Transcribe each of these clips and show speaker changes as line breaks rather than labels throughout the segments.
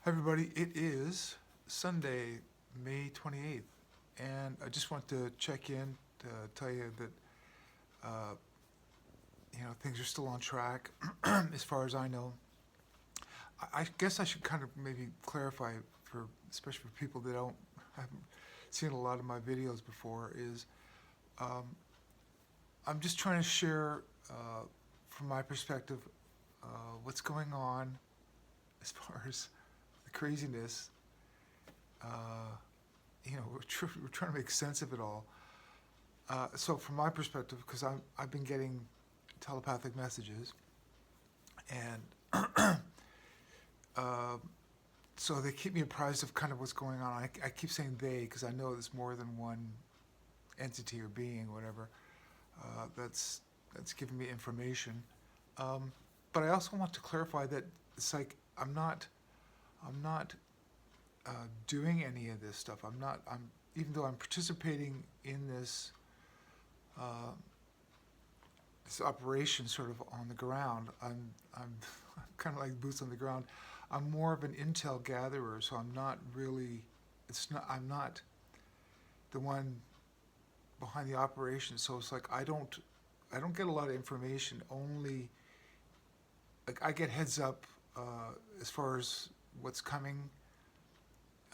Hi, everybody. It is Sunday, May 28th, and I just want to check in to tell you that uh, things are still on track as far as I know. I guess I should kind of maybe clarify for, especially for people that don't haven't seen a lot of my videos before, is um, I'm just trying to share from my perspective uh, what's going on as far as the craziness. Uh, we're trying to make sense of it all. So from my perspective, because I've been getting telepathic messages, and uh, so they keep me apprised of kind of what's going on. I keep saying they because I know there's more than one entity or being, or whatever. That's giving me information. Um, but I also want to clarify that it's like I'm not doing any of this stuff. I'm not. I'm even though I'm participating in uh, this operation sort of on the ground. I'm kind of like boots on the ground. I'm more of an intel gatherer, so I'm not really. It's not. I'm not the one behind the operation. So it's like I don't get a lot of information. Only like I get heads up as far as what's coming.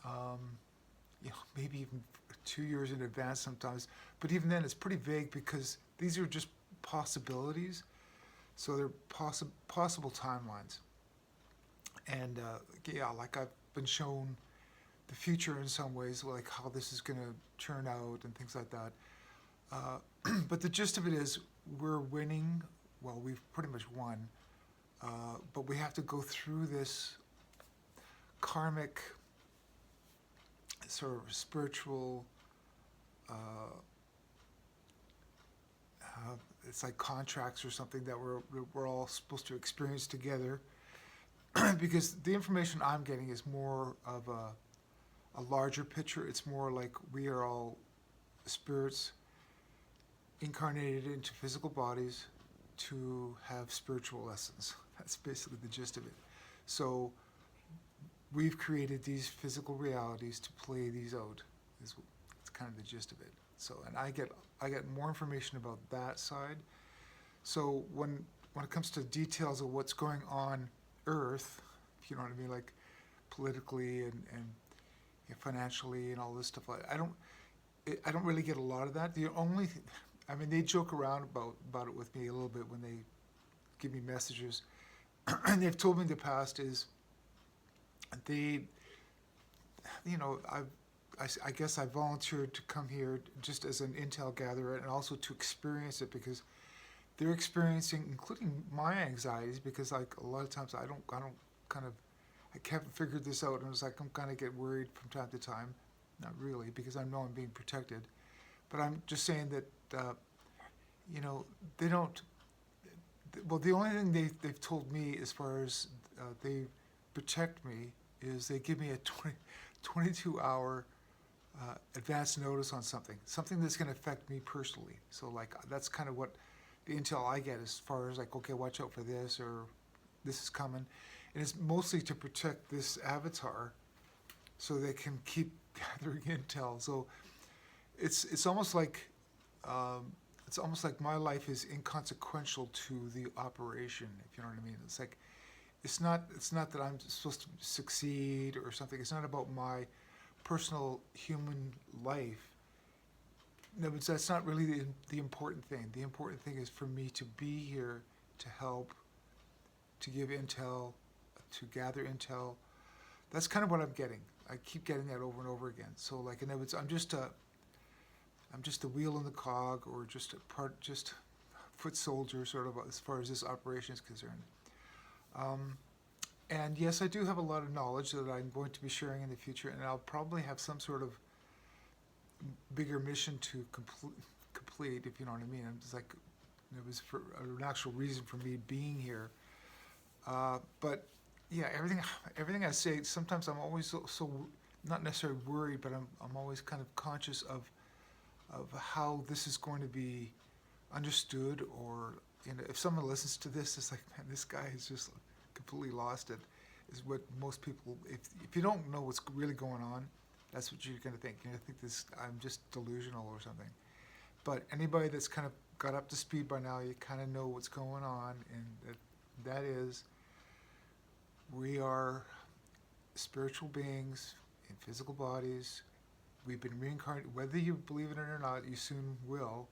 Um, maybe even 2 years in advance sometimes. But even then, it's pretty vague because these are just possibilities. So they're possible timelines. And yeah, like I've been shown the future in some ways, like how this is going to turn out and things like that. But the gist of it is we're winning. Well, we've pretty much won. But we have to go through this karmic sort of spiritual uh, uh, it's like contracts or something that we're all supposed to experience together. Because the information I'm getting is more of a larger picture. It's more like we are all spirits incarnated into physical bodies to have spiritual lessons. That's basically the gist of it. So we've created these physical realities to play these out. It's kind of the gist of it. So, and I get more information about that side. So when it comes to details of what's going on Earth, if you know what I mean, like politically and financially and all this stuff, I don't really get a lot of that. The only I mean, they joke around about it with me a little bit when they give me messages, and they've told me in the past is they, I guess I volunteered to come here just as an intel gatherer and also to experience it because they're experiencing, including my anxieties, because like a lot of times I don't kind of, I haven't figured this out, and it's like I'm kind of get worried from time to time, not really, because I know I'm being protected, but I'm just saying that, they don't. Well, the only thing they've told me as far as they protect me is they give me a 22 hour advance notice on something that's going to affect me personally. So like that's kind of what the intel I get as far as like, okay, watch out for this or this is coming, and it's mostly to protect this avatar so they can keep gathering intel. So it's almost like um, it's almost like my life is inconsequential to the operation, if you know what I mean. It's like it's not that I'm supposed to succeed or something. It's not about my personal human life. No, but that's not really the important thing. The important thing is for me to be here to help, to give intel, to gather intel. That's kind of what I'm getting. I keep getting that over and over again. So like, in other words, I'm just a wheel in the cog, or just a part, just foot soldier, sort of, as far as this operation is concerned. Um, and yes, I do have a lot of knowledge that I'm going to be sharing in the future, and I'll probably have some sort of bigger mission to complete, if you know what I mean. I'm just like, it was for an actual reason for me being here. But yeah, everything I say, sometimes I'm always so not necessarily worried, but I'm always kind of conscious of how this is going to be understood, or if someone listens to this, it's like, man, this guy has just completely lost it. is what most people, if you don't know what's really going on, that's what you're going to think. You're going to think this, I'm just delusional or something. But anybody that's kind of got up to speed by now, you kind of know what's going on, and that is we are spiritual beings in physical bodies. We've been reincarnated, whether you believe it or not, you soon will.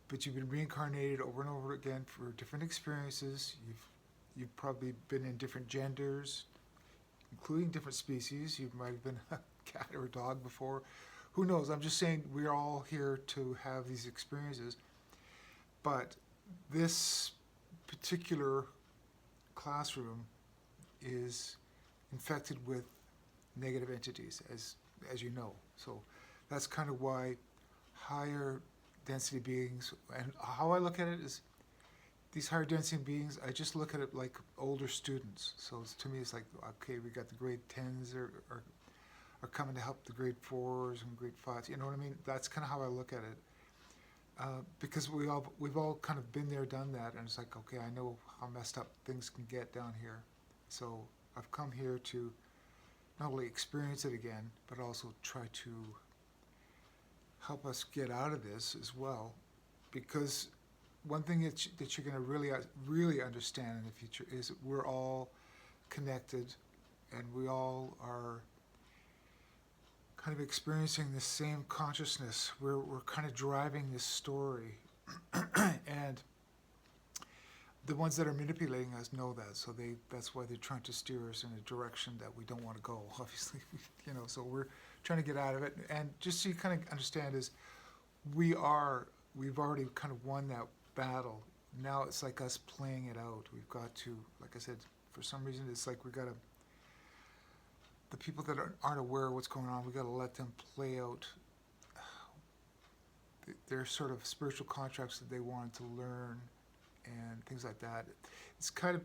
But you've been reincarnated over and over again for different experiences. You've probably been in different genders, including different species. You might have been a cat or a dog before. Who knows? I'm just saying we're all here to have these experiences. But this particular classroom is infected with negative entities, as you know. So that's kind of why higher density beings, and how I look at it is these higher density beings, I just look at it like older students. So to me, it's like, okay, we got the grade 10s are coming to help the grade 4s and grade 5s. You know what I mean? That's kind of how I look at it. Because we've all kind of been there, done that, and it's like, okay, I know how messed up things can get down here. So I've come here to not only experience it again, but also try to help us get out of this as well. Because one thing that you're going to really understand in the future is that we're all connected, and we all are kind of experiencing the same consciousness. We're kind of driving this story, and the ones that are manipulating us know that. So that's why they're trying to steer us in a direction that we don't want to go. Obviously, So we're trying to get out of it. And just so you kind of understand is, we've already kind of won that battle. Now it's like us playing it out. We've got to, like I said, for some reason it's like we got to. The people that aren't aware of what's going on, we got to let them play out their sort of spiritual contracts that they wanted to learn and things like that. It's kind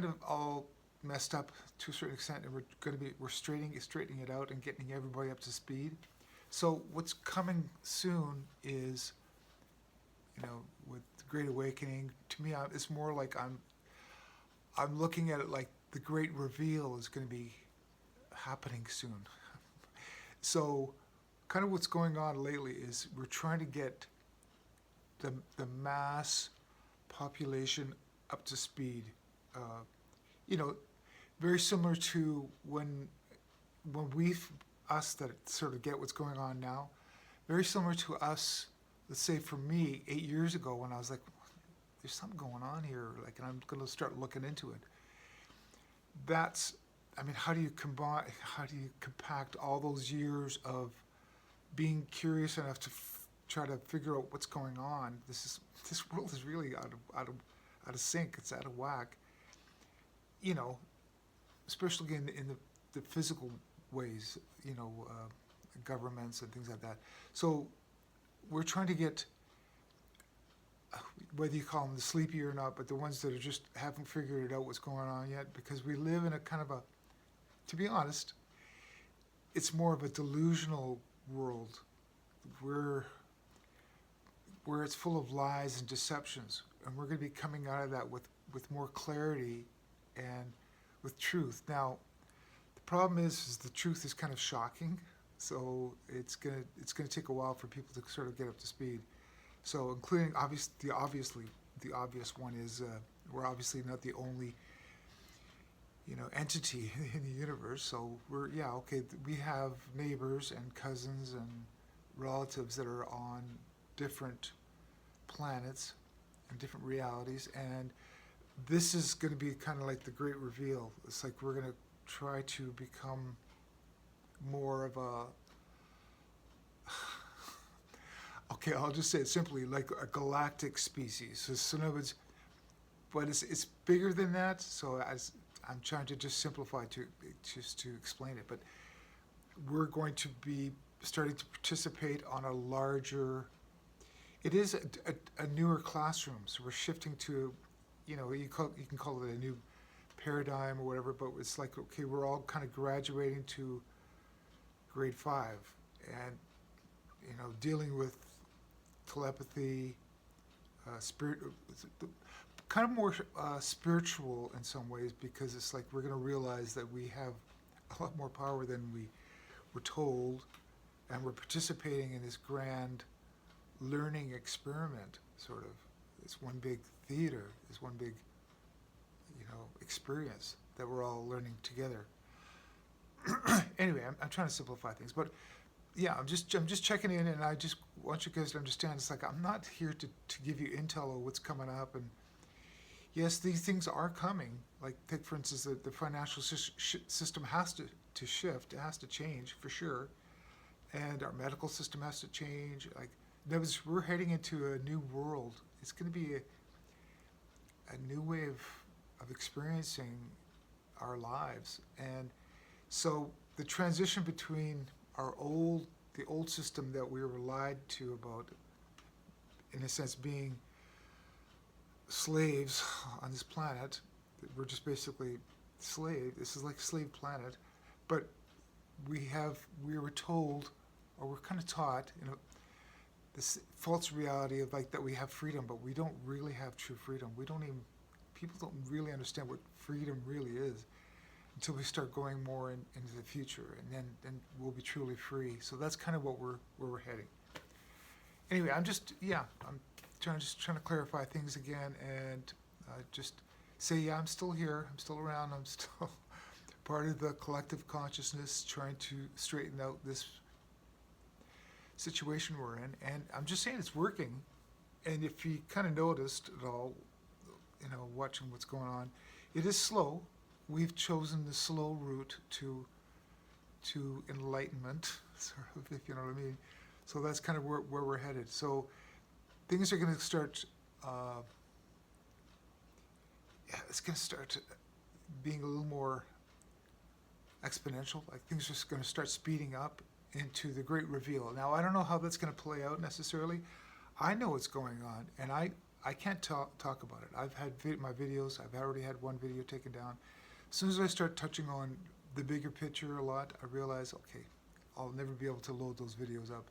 of all messed up to a certain extent, and we're straightening it out and getting everybody up to speed. So what's coming soon is, with the Great Awakening. To me, it's more like I'm looking at it like the Great Reveal is going to be happening soon. So kind of what's going on lately is we're trying to get the mass population up to speed. Very similar to when us that sort of get what's going on now, very similar to us, let's say for me, 8 years ago, when I was like, there's something going on here, and I'm going to start looking into it. How do you compact all those years of being curious enough to try to figure out what's going on? This world is really out of sync. It's out of whack. Especially in the physical ways. Governments and things like that. So we're trying to get, whether you call them the sleepy or not, but the ones that are just haven't figured out what's going on yet, because we live in a kind of to be honest, it's more of a delusional world where it's full of lies and deceptions, and we're going to be coming out of that with more clarity and with truth. Now, the problem is the truth is kind of shocking, so it's gonna take a while for people to sort of get up to speed. So, including the obvious one is we're obviously not the only entity in the universe. So we have neighbors and cousins and relatives that are on different planets and different realities, and this is going to be kind of like the Great Reveal. It's like we're going to try to become more of a okay, I'll just say it simply, like a galactic species. So in other words, but it's bigger than that. So as I'm trying to just simplify to explain it, but we're going to be starting to participate on a larger. It is a newer classroom, so we're shifting to, you can call it a new paradigm or whatever, but it's like, okay, we're all kind of graduating to grade 5, and dealing with telepathy, spirit, kind of more spiritual in some ways, because it's like we're going to realize that we have a lot more power than we were told, and we're participating in this grand learning experiment, sort of. It's one big theater, it's one big, experience that we're all learning together. Anyway, I'm trying to simplify things, but yeah, I'm just checking in, and I just want you guys to understand. It's like I'm not here to give you intel of what's coming up, and yes, these things are coming. Like, take for instance, the financial system has to shift, it has to change for sure, and our medical system has to change. Like, in other words, we're heading into a new world. It's going to be a new way of experiencing our lives, and so the transition between the old system that we were lied to about, in a sense, being slaves on this planet. We're just basically slave. This is like a slave planet, but we were told, or we're kind of taught, this false reality of like that we have freedom, but we don't really have true freedom. People don't really understand what freedom really is until we start going more into the future, and then we'll be truly free. So that's kind of where we're heading. Anyway, I'm trying to clarify things again, and just say, yeah, I'm still here, I'm still around, I'm still part of the collective consciousness trying to straighten out this situation we're in. And I'm just saying it's working. And if you kind of noticed at all, watching what's going on, it is slow. We've chosen the slow route to enlightenment, sort of, if you know what I mean. So that's kind of where we're headed. So things are going to start, it's going to start being a little more exponential. Like, things are just going to start speeding up into the great reveal. Now, I don't know how that's going to play out necessarily. I know what's going on, and I can't talk about it. I've had my videos. I've already had one video taken down. As soon as I start touching on the bigger picture a lot, I realize, okay, I'll never be able to load those videos up.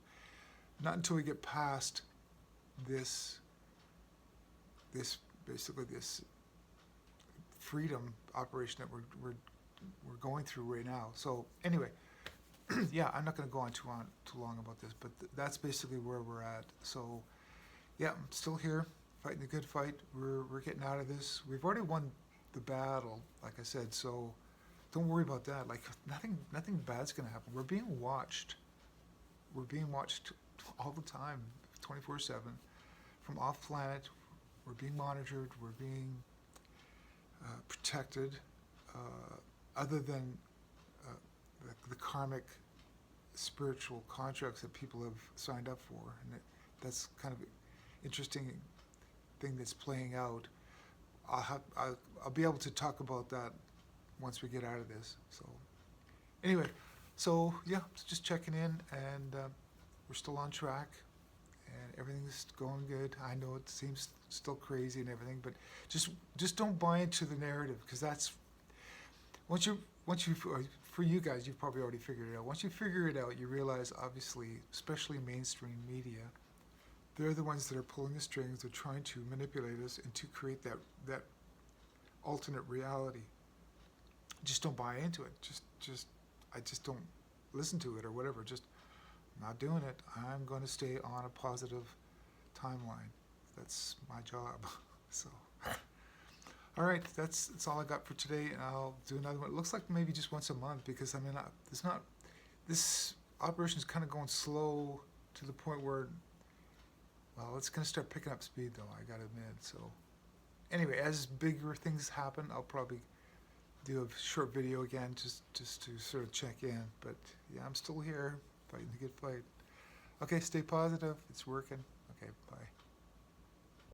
Not until we get past this freedom operation that we're going through right now. So anyway, yeah, I'm not going to go on too long about this, but that's basically where we're at. So yeah, I'm still here, fighting the good fight. We're getting out of this. We've already won the battle, like I said. So don't worry about that. Like, nothing bad's going to happen. We're being watched. We're being watched all the time, 24/7, from off planet. We're being monitored. We're being protected. Other than the karmic spiritual contracts that people have signed up for, and that's kind of interesting thing that's playing out. I'll be able to talk about that once we get out of this. So anyway, so yeah, just checking in, and we're still on track, and everything's going good. I know it seems still crazy and everything, but just don't buy into the narrative, because that's once you for you guys, you've probably already figured it out. Once you figure it out, you realize, obviously, especially mainstream media, they're the ones that are pulling the strings. They're trying to manipulate us and to create that alternate reality. Just don't buy into it. I just don't listen to it or whatever. Just, I'm not doing it. I'm going to stay on a positive timeline. That's my job. So, all right, that's all I got for today, and I'll do another one. It looks like maybe just once a month, because I mean, this operation's kind of going slow to the point where, well, it's going to start picking up speed, though, I got to admit. So anyway, as bigger things happen, I'll probably do a short video again, just to sort of check in. But yeah, I'm still here, fighting the good fight. Okay, stay positive. It's working. Okay, bye.